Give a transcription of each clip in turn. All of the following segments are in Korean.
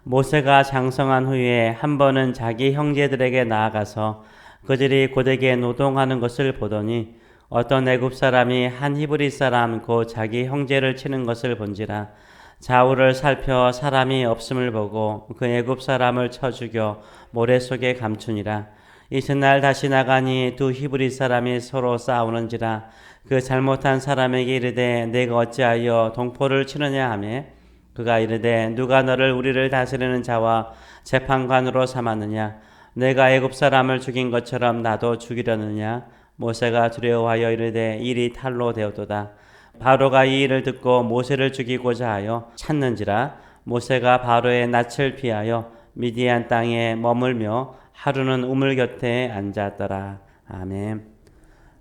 모세가 장성한 후에 한 번은 자기 형제들에게 나아가서 그들이 고되게 노동하는 것을 보더니 어떤 애굽 사람이 한 히브리 사람 곧 자기 형제를 치는 것을 본지라. 좌우를 살펴 사람이 없음을 보고 그 애굽 사람을 쳐 죽여 모래 속에 감추니라. 이튿날 다시 나가니 두 히브리 사람이 서로 싸우는지라. 그 잘못한 사람에게 이르되 내가 어찌하여 동포를 치느냐 하며 그가 이르되 누가 너를 우리를 다스리는 자와 재판관으로 삼았느냐. 내가 애굽 사람을 죽인 것처럼 나도 죽이려느냐. 모세가 두려워하여 이르되 일이 탈로 되었도다. 바로가 이 일을 듣고 모세를 죽이고자 하여 찾는지라. 모세가 바로의 낯을 피하여 미디안 땅에 머물며 하루는 우물 곁에 앉았더라. 아멘.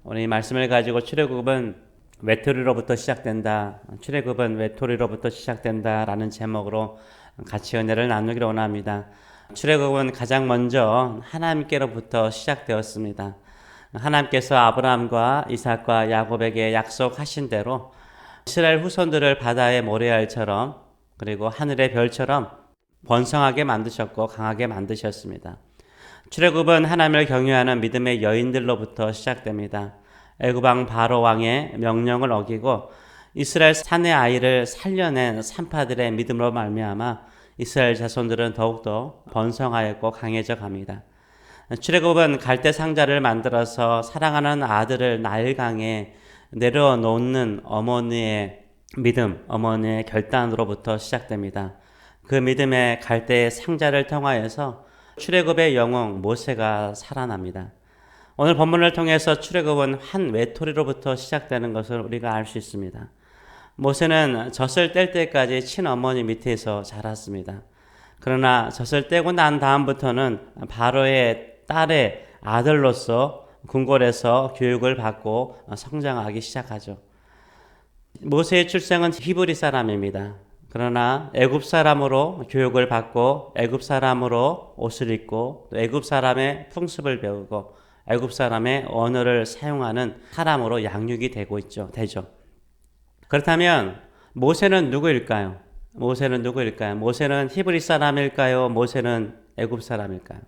오늘 이 말씀을 가지고 출애굽은 외톨이로부터 시작된다. 출애굽은 외톨이로부터 시작된다 라는 제목으로 같이 은혜를 나누기를 원합니다. 출애굽은 가장 먼저 하나님께로부터 시작되었습니다. 하나님께서 아브라함과 이삭과 야곱에게 약속하신 대로 이스라엘 후손들을 바다의 모래알처럼 그리고 하늘의 별처럼 번성하게 만드셨고 강하게 만드셨습니다. 출애굽은 하나님을 경외하는 믿음의 여인들로부터 시작됩니다. 애굽 왕 바로 왕의 명령을 어기고 이스라엘 사내 아이를 살려낸 산파들의 믿음으로 말미암아 이스라엘 자손들은 더욱더 번성하였고 강해져 갑니다. 출애굽은 갈대 상자를 만들어서 사랑하는 아들을 나일강에 내려놓는 어머니의 믿음, 어머니의 결단으로부터 시작됩니다. 그 믿음의 갈대 상자를 통하여서 출애굽의 영웅 모세가 살아납니다. 오늘 본문을 통해서 출애굽은 한 외톨이로부터 시작되는 것을 우리가 알 수 있습니다. 모세는 젖을 뗄 때까지 친어머니 밑에서 자랐습니다. 그러나 젖을 떼고 난 다음부터는 바로의 딸의 아들로서 궁궐에서 교육을 받고 성장하기 시작하죠. 모세의 출생은 히브리 사람입니다. 그러나 애굽 사람으로 교육을 받고 애굽 사람으로 옷을 입고 또 애굽 사람의 풍습을 배우고 애굽 사람의 언어를 사용하는 사람으로 양육이 되죠. 그렇다면 모세는 누구일까요? 모세는 히브리 사람일까요? 모세는 애굽 사람일까요?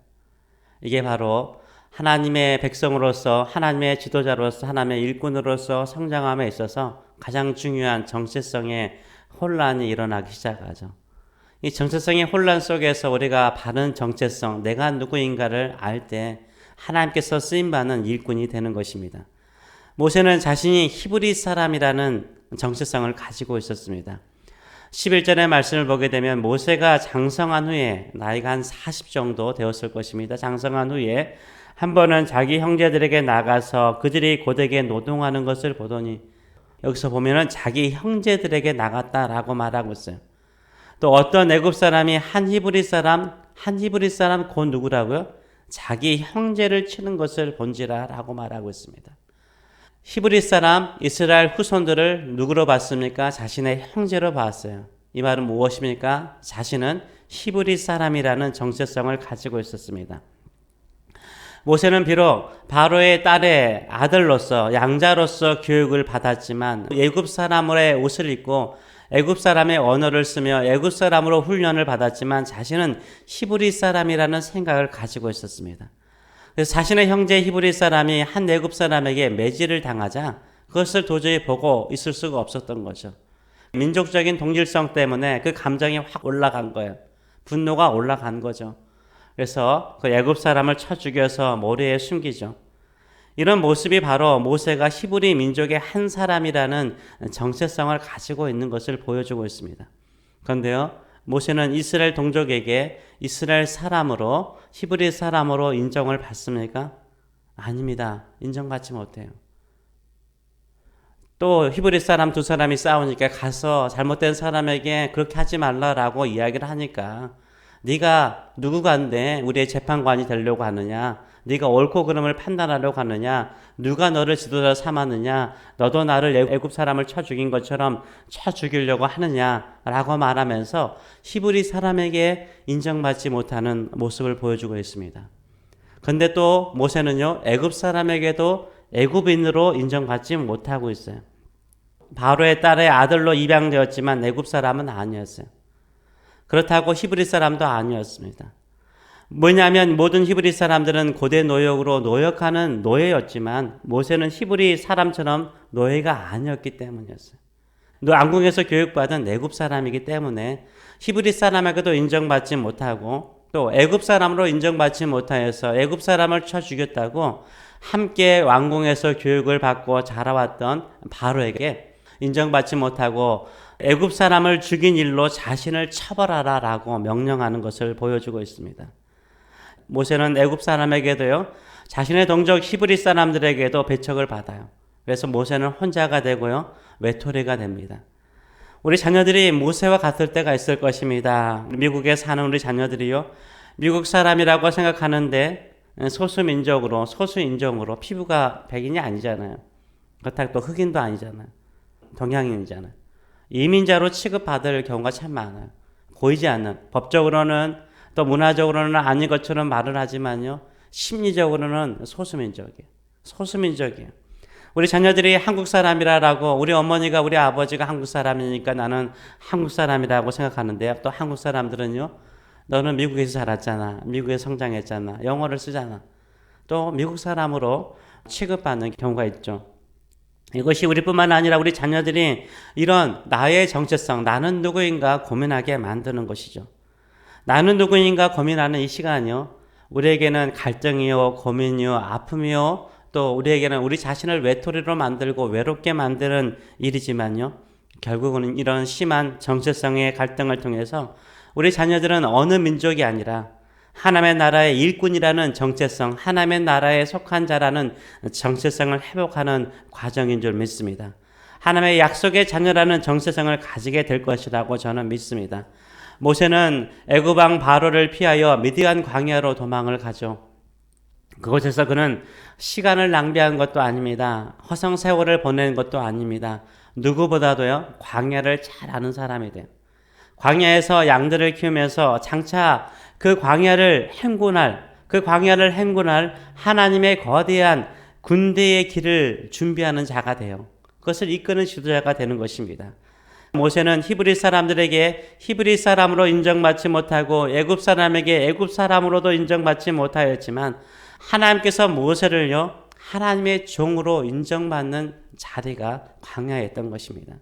이게 바로 하나님의 백성으로서 하나님의 지도자로서 하나님의 일꾼으로서 성장함에 있어서 가장 중요한 정체성의 혼란이 일어나기 시작하죠. 이 정체성의 혼란 속에서 우리가 바른 정체성, 내가 누구인가를 알 때 하나님께서 쓰임받는 일꾼이 되는 것입니다. 모세는 자신이 히브리 사람이라는 정체성을 가지고 있었습니다. 11절의 말씀을 보게 되면 모세가 장성한 후에 나이가 한 40 정도 되었을 것입니다. 장성한 후에 한 번은 자기 형제들에게 나가서 그들이 고되게 노동하는 것을 보더니 여기서 보면은 자기 형제들에게 나갔다라고 말하고 있어요. 또 어떤 애굽 사람이 한 히브리 사람 곧 누구라고요? 자기 형제를 치는 것을 본지라라고 말하고 있습니다. 히브리 사람 이스라엘 후손들을 누구로 봤습니까? 자신의 형제로 봤어요. 이 말은 무엇입니까? 자신은 히브리 사람이라는 정체성을 가지고 있었습니다. 모세는 비록 바로의 딸의 아들로서 양자로서 교육을 받았지만 애굽 사람의 옷을 입고 애굽 사람의 언어를 쓰며 애굽 사람으로 훈련을 받았지만 자신은 히브리 사람이라는 생각을 가지고 있었습니다. 그래서 자신의 형제 히브리 사람이 한 애굽 사람에게 매질을 당하자 그것을 도저히 보고 있을 수가 없었던 거죠. 민족적인 동질성 때문에 그 감정이 확 올라간 거예요. 분노가 올라간 거죠. 그래서 그 애굽 사람을 쳐 죽여서 모래에 숨기죠. 이런 모습이 바로 모세가 히브리 민족의 한 사람이라는 정체성을 가지고 있는 것을 보여주고 있습니다. 그런데요, 모세는 이스라엘 동족에게 이스라엘 사람으로 히브리 사람으로 인정을 받습니까? 아닙니다. 인정받지 못해요. 또 히브리 사람 두 사람이 싸우니까 가서 잘못된 사람에게 그렇게 하지 말라라고 이야기를 하니까 네가 누구간데 우리의 재판관이 되려고 하느냐? 네가 옳고 그름을 판단하려고 하느냐? 누가 너를 지도자 삼았느냐? 너도 나를 애굽 사람을 쳐 죽인 것처럼 쳐 죽이려고 하느냐라고 말하면서 히브리 사람에게 인정받지 못하는 모습을 보여주고 있습니다. 그런데 또 모세는요, 애굽 사람에게도 애굽인으로 인정받지 못하고 있어요. 바로의 딸의 아들로 입양되었지만 애굽 사람은 아니었어요. 그렇다고 히브리 사람도 아니었습니다. 뭐냐면 모든 히브리 사람들은 고대 노역으로 노역하는 노예였지만 모세는 히브리 사람처럼 노예가 아니었기 때문이었어요. 왕궁에서 교육받은 애굽 사람이기 때문에 히브리 사람에게도 인정받지 못하고 또 애굽 사람으로 인정받지 못하여서 애굽 사람을 쳐 죽였다고 함께 왕궁에서 교육을 받고 자라왔던 바로에게 인정받지 못하고 애굽 사람을 죽인 일로 자신을 처벌하라라고 명령하는 것을 보여주고 있습니다. 모세는 애굽 사람에게도요, 자신의 동족 히브리 사람들에게도 배척을 받아요. 그래서 모세는 혼자가 되고요, 외톨이가 됩니다. 우리 자녀들이 모세와 같을 때가 있을 것입니다. 미국에 사는 우리 자녀들이요, 미국 사람이라고 생각하는데 소수민족으로, 소수인종으로 피부가 백인이 아니잖아요. 그렇다고 또 흑인도 아니잖아요. 동양인이잖아요. 이민자로 취급받을 경우가 참 많아요. 보이지 않는, 법적으로는 또 문화적으로는 아닌 것처럼 말을 하지만요, 심리적으로는 소수민족이에요. 소수민족이에요. 우리 자녀들이 한국 사람이라고, 우리 어머니가 우리 아버지가 한국 사람이니까 나는 한국 사람이라고 생각하는데요. 또 한국 사람들은요, 너는 미국에서 자랐잖아, 미국에서 성장했잖아, 영어를 쓰잖아, 또 미국 사람으로 취급받는 경우가 있죠. 이것이 우리뿐만 아니라 우리 자녀들이 이런 나의 정체성, 나는 누구인가 고민하게 만드는 것이죠. 나는 누구인가 고민하는 이 시간이요, 우리에게는 갈등이요, 고민이요, 아픔이요, 또 우리에게는 우리 자신을 외톨이로 만들고 외롭게 만드는 일이지만요, 결국은 이런 심한 정체성의 갈등을 통해서 우리 자녀들은 어느 민족이 아니라 하나님의 나라의 일꾼이라는 정체성, 하나님의 나라에 속한 자라는 정체성을 회복하는 과정인 줄 믿습니다. 하나님의 약속의 자녀라는 정체성을 가지게 될 것이라고 저는 믿습니다. 모세는 애굽 왕 바로를 피하여 미디안 광야로 도망을 가죠. 그곳에서 그는 시간을 낭비한 것도 아닙니다. 허송 세월을 보낸 것도 아닙니다. 누구보다도요, 광야를 잘 아는 사람이 돼요. 광야에서 양들을 키우면서 장차 그 광야를 행군할 하나님의 거대한 군대의 길을 준비하는 자가 돼요. 그것을 이끄는 지도자가 되는 것입니다. 모세는 히브리 사람들에게 히브리 사람으로 인정받지 못하고 애굽 사람에게 애굽 사람으로도 인정받지 못하였지만 하나님께서 모세를요, 하나님의 종으로 인정받는 자리가 광야였던 것입니다.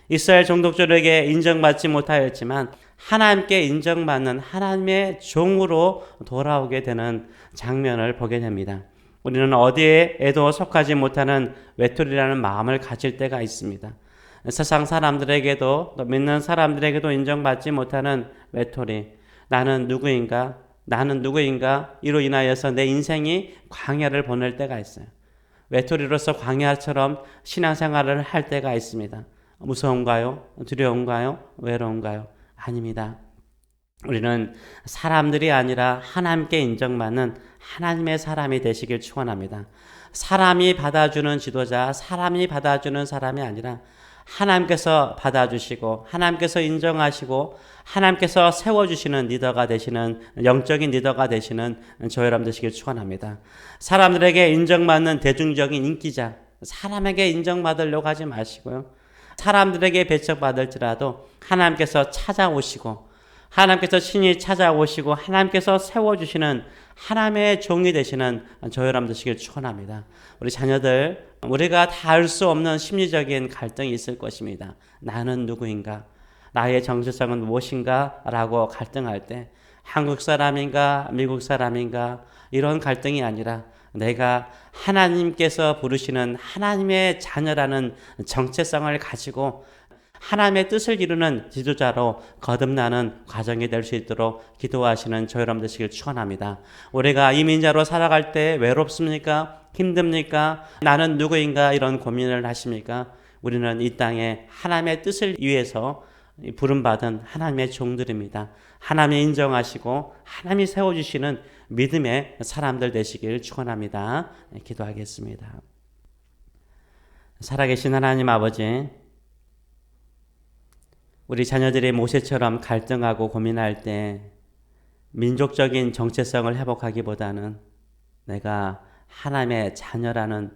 이스라엘 종족들에게 인정받지 못하였지만 하나님께 인정받는 하나님의 종으로 돌아오게 되는 장면을 보게 됩니다. 우리는 어디에도 속하지 못하는 외톨이라는 마음을 가질 때가 있습니다. 세상 사람들에게도 또 믿는 사람들에게도 인정받지 못하는 외톨이, 나는 누구인가 이로 인하여서 내 인생이 광야를 보낼 때가 있어요. 외톨이로서 광야처럼 신앙생활을 할 때가 있습니다. 무서운가요? 두려운가요? 외로운가요? 아닙니다. 우리는 사람들이 아니라 하나님께 인정받는 하나님의 사람이 되시길 축원합니다. 사람이 받아주는 지도자, 사람이 받아주는 사람이 아니라 하나님께서 받아주시고 하나님께서 인정하시고 하나님께서 세워주시는 리더가 되시는, 영적인 리더가 되시는 저 여러분 되시길 축원합니다. 사람들에게 인정받는 대중적인 인기자, 사람에게 인정받으려고 하지 마시고요, 사람들에게 배척받을지라도 하나님께서 찾아오시고 하나님께서 친히 찾아오시고 하나님께서 세워주시는 하나님의 종이 되시는 저 여러분 되시길 축원합니다. 우리 자녀들, 우리가 다 알 수 없는 심리적인 갈등이 있을 것입니다. 나는 누구인가? 나의 정체성은 무엇인가? 라고 갈등할 때 한국 사람인가? 미국 사람인가? 이런 갈등이 아니라 내가 하나님께서 부르시는 하나님의 자녀라는 정체성을 가지고 하나님의 뜻을 이루는 지도자로 거듭나는 과정이 될 수 있도록 기도하시는 저 여러분 되시길 축원합니다. 우리가 이민자로 살아갈 때 외롭습니까? 힘듭니까? 나는 누구인가? 이런 고민을 하십니까? 우리는 이 땅에 하나님의 뜻을 위해서 부름받은 하나님의 종들입니다. 하나님이 인정하시고 하나님이 세워주시는 믿음의 사람들 되시길 축원합니다. 기도하겠습니다. 살아계신 하나님 아버지, 우리 자녀들이 모세처럼 갈등하고 고민할 때 민족적인 정체성을 회복하기보다는 내가 하나님의 자녀라는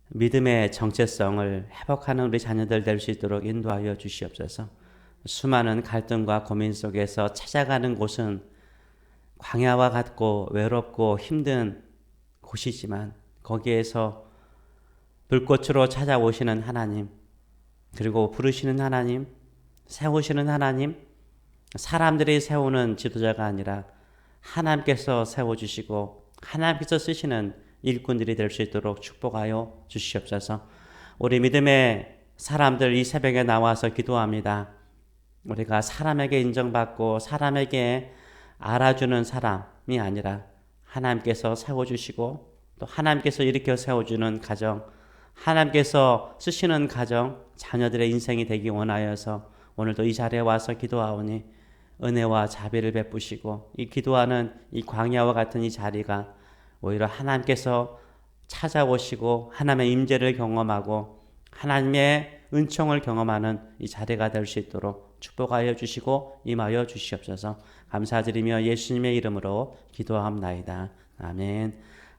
믿음의 정체성을 회복하는 우리 자녀들 될 수 있도록 인도하여 주시옵소서. 수많은 갈등과 고민 속에서 찾아가는 곳은 광야와 같고 외롭고 힘든 곳이지만 거기에서 불꽃으로 찾아오시는 하나님, 그리고 부르시는 하나님, 세우시는 하나님, 사람들이 세우는 지도자가 아니라 하나님께서 세워주시고 하나님께서 쓰시는 일꾼들이 될 수 있도록 축복하여 주시옵소서. 우리 믿음의 사람들 이 새벽에 나와서 기도합니다. 우리가 사람에게 인정받고 사람에게 알아주는 사람이 아니라 하나님께서 세워주시고 또 하나님께서 일으켜 세워주는 가정, 하나님께서 쓰시는 가정, 자녀들의 인생이 되기 원하여서 오늘도 이 자리에 와서 기도하오니 은혜와 자비를 베푸시고 이 기도하는 이 광야와 같은 이 자리가 오히려 하나님께서 찾아오시고 하나님의 임재를 경험하고 하나님의 은총을 경험하는 이 자리가 될 수 있도록 축복하여 주시고 임하여 주시옵소서. 감사드리며 예수님의 이름으로 기도함나이다. 아멘.